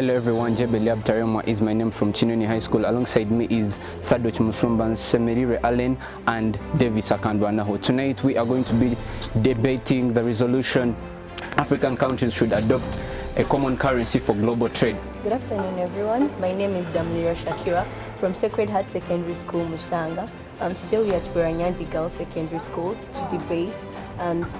Hello everyone, Jebeliab Tarema is my name from Kinoni High School. Alongside me is Sadoch Musumban, Semerire Allen and Davis Akandwanaho. Tonight we are going to be debating the resolution African countries should adopt a common currency for global trade. Good afternoon everyone, my name is Damlira Shakira from Sacred Heart Secondary School, Mushanga. Today we are at Buranyanzi Girls Secondary School to debate.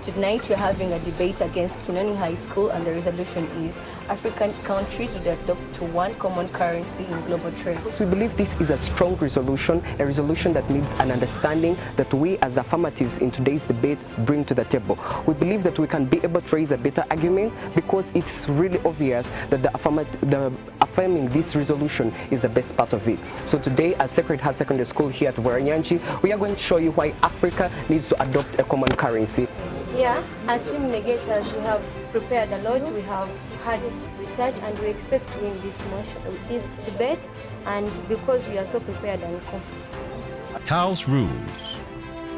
Tonight we're having a debate against Kinoni High School, and the resolution is African countries would adopt to one common currency in global trade. We believe this is a strong resolution, a resolution that needs an understanding that we as the affirmatives in today's debate bring to the table. We believe that we can be able to raise a better argument because it's really obvious that affirming this resolution is the best part of it. So today at Sacred Heart Secondary School here at Buranyanzi, we are going to show you why Africa needs to adopt a common currency. Yeah, as team negators, we have prepared a lot, we have had research, and we expect to win this debate, and because we are so prepared and confident. House rules.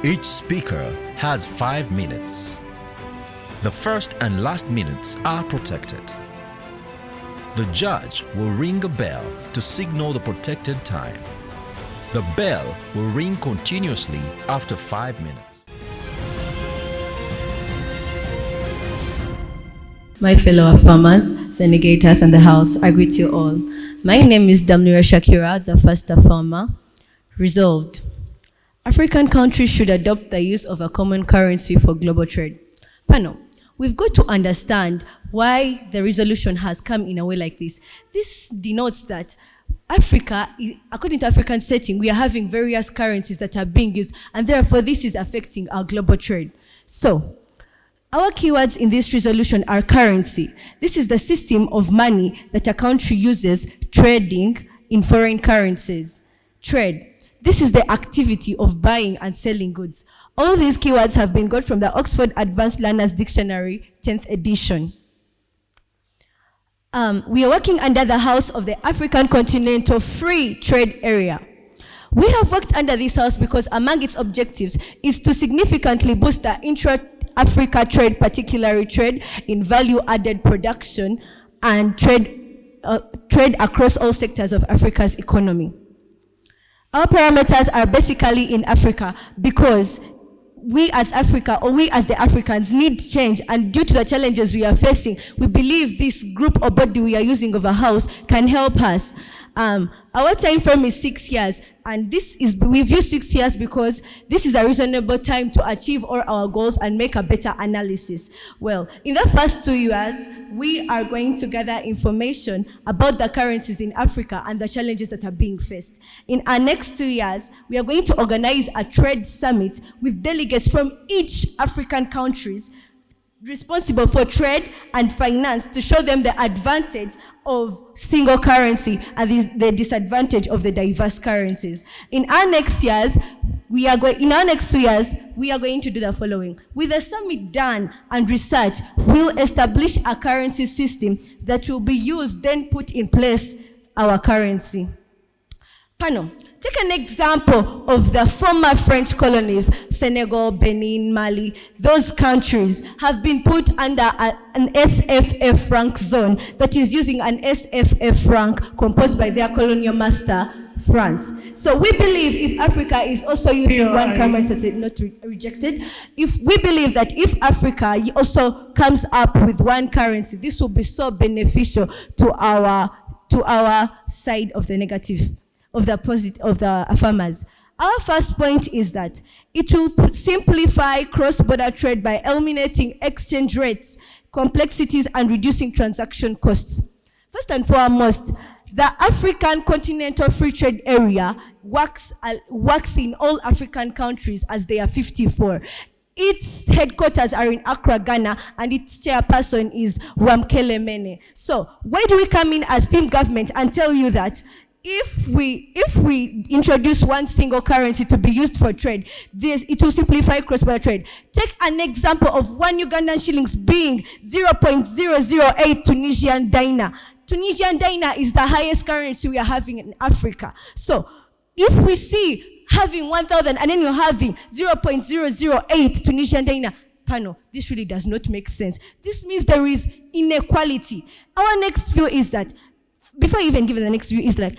Each speaker has 5 minutes. The first and last minutes are protected. The judge will ring a bell to signal the protected time. The bell will ring continuously after 5 minutes. My fellow affirmers, the negators, and the house, I greet you all. My name is Damlira Shakira, the first affirmer. Resolved. African countries should adopt the use of a common currency for global trade. Panel, we've got to understand why the resolution has come in a way like this. This denotes that Africa, according to African setting, we are having various currencies that are being used, and therefore this is affecting our global trade. So, our keywords in this resolution are currency. This is the system of money that a country uses trading in foreign currencies. Trade. This is the activity of buying and selling goods. All these keywords have been got from the Oxford Advanced Learners Dictionary, 10th edition. We are working under the House of the African Continental Free Trade Area. We have worked under this house because among its objectives is to significantly boost the intra-Africa trade, particularly trade in value-added production and trade across all sectors of Africa's economy. Our parameters are basically in Africa because we as Africa, or we as the Africans, need change, and due to the challenges we are facing, we believe this group or body we are using of a house can help us. Our time frame is 6 years, and we've used 6 years because this is a reasonable time to achieve all our goals and make a better analysis. Well, in the first 2 years, we are going to gather information about the currencies in Africa and the challenges that are being faced. In our next 2 years, we are going to organize a trade summit with delegates from each African countries responsible for trade and finance to show them the advantage of single currency and the disadvantage of the diverse currencies. In our next 2 years, we are going to do the following. With the summit done and research, we'll establish a currency system that will be used, then put in place our currency. Panel, take an example of the former French colonies, Senegal, Benin, Mali. Those countries have been put under an SFF franc zone that is using an SFF franc composed by their colonial master, France. So we believe if Africa is also using one currency that is not rejected, if we believe that if Africa also comes up with one currency, this will be so beneficial to our side of the negative, of the affirmers. Our first point is that it will simplify cross-border trade by eliminating exchange rates, complexities, and reducing transaction costs. First and foremost, the African Continental Free Trade Area works in all African countries, as they are 54. Its headquarters are in Accra, Ghana, and its chairperson is Rwampara. So why do we come in as team government and tell you that if we introduce one single currency to be used for trade, it will simplify cross-border trade. Take an example of 1 Ugandan shillings being 0.008 Tunisian dinar. Tunisian dinar is the highest currency we are having in Africa. So if we see having 1,000 and then you're having 0.008 Tunisian dinar, panel, this really does not make sense. This means there is inequality. Our next view is that before I even give the next view, is like,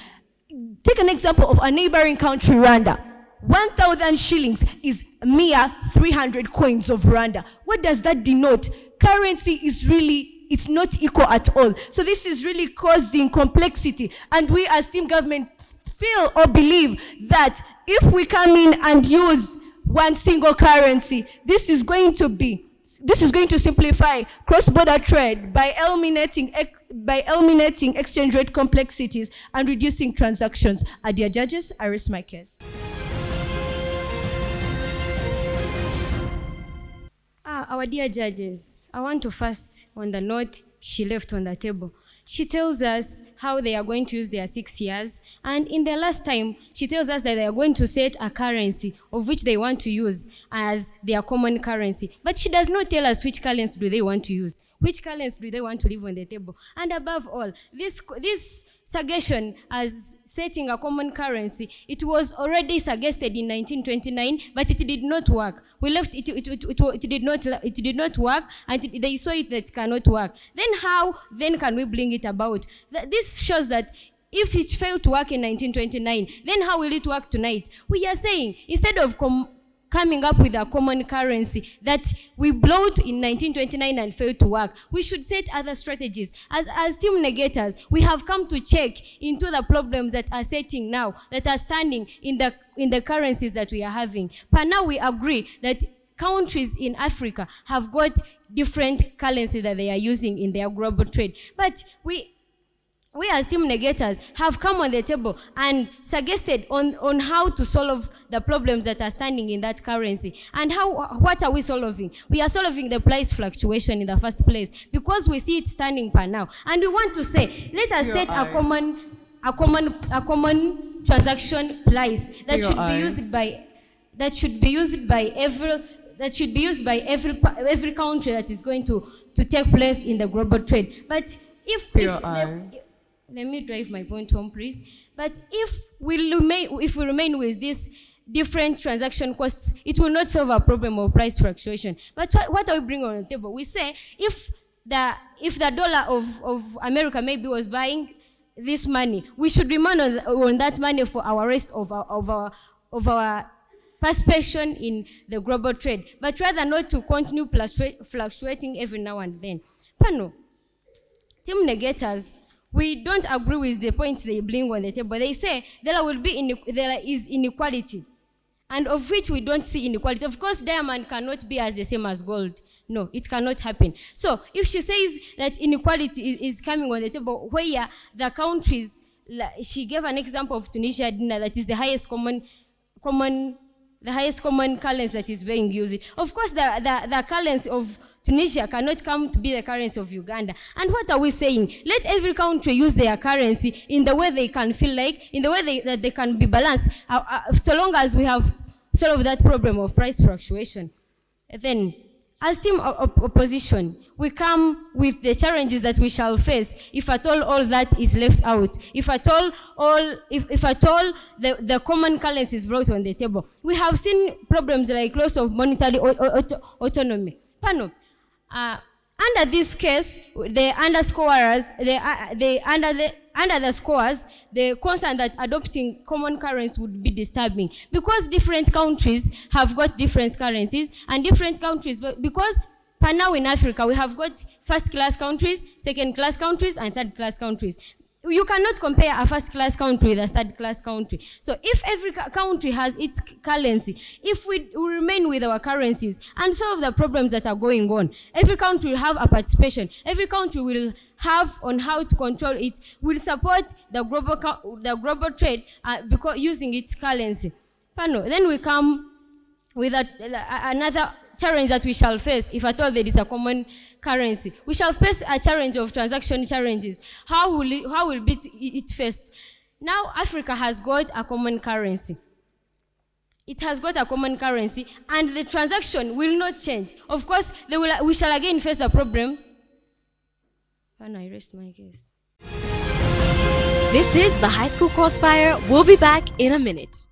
take an example of a neighboring country, Rwanda. 1,000 shillings is mere 300 coins of Rwanda. What does that denote? Currency is really, it's not equal at all. So this is really causing complexity. And we as team government feel or believe that if we come in and use one single currency, this is going to simplify cross-border trade by eliminating exchange rate complexities and reducing transactions. Dear judges, I rest my case. Our dear judges, I want to first on the note she left on the table. She tells us how they are going to use their 6 years, and in the last time, she tells us that they are going to set a currency of which they want to use as their common currency. But she does not tell us which currency do they want to use, which currency do they want to leave on the table. And above all, this suggestion as setting a common currency, it was already suggested in 1929, but it did not work. We left it, it did not work, and they saw it that it cannot work. Then how then can we bring it about? This shows that if it failed to work in 1929, then how will it work tonight? We are saying, instead of coming up with a common currency that we blowed in 1929 and failed to work, we should set other strategies. As team negators, we have come to check into the problems that are setting now, that are standing in the currencies that we are having. But now we agree that countries in Africa have got different currencies that they are using in their global trade. But we as team negators have come on the table and suggested on how to solve the problems that are standing in that currency. And what are we solving? We are solving the price fluctuation in the first place, because we see it standing per now. And we want to say, let us set a common transaction price that should be used by every country that is going to take place in the global trade. But let me drive my point home, please. But if we remain with these different transaction costs, it will not solve our problem of price fluctuation. But what are we bringing on the table? We say, if the dollar of America maybe was buying this money, we should remain on that money for our rest of our participation in the global trade, but rather not to continue fluctuating every now and then. Pano, team negators, we don't agree with the points they bring on the table. They say there is inequality, and of which we don't see inequality. Of course, diamond cannot be as the same as gold. No, it cannot happen. So if she says that inequality is coming on the table, where the countries, she gave an example of Tunisia dinar, that is the highest common currency that is being used. Of course, the currency of Tunisia cannot come to be the currency of Uganda. And what are we saying? Let every country use their currency in the way they can feel like, in the way that they can be balanced, so long as we have solved that problem of price fluctuation. Then, as team opposition, we come with the challenges that we shall face if at all that is left out. If at all the common currency is brought on the table. We have seen problems like loss of monetary autonomy. Pano, under this case, under the scores, the concern that adopting common currency would be disturbing, because different countries have got different currencies, and different countries, because per now in Africa we have got first-class countries, second-class countries, and third-class countries. You cannot compare a first-class country with a third-class country. So if every country has its currency, if we remain with our currencies and solve the problems that are going on, every country will have a participation. Every country will have on how to control it, will support the global trade because using its currency. Then we come with another challenge that we shall face if at all there is a common currency. We shall face a challenge of transaction challenges. How will it faced? Now Africa has got a common currency. It has got a common currency, and the transaction will not change. Of course, we shall again face the problem. And I rest my case. This is the High School Crossfire. We'll be back in a minute.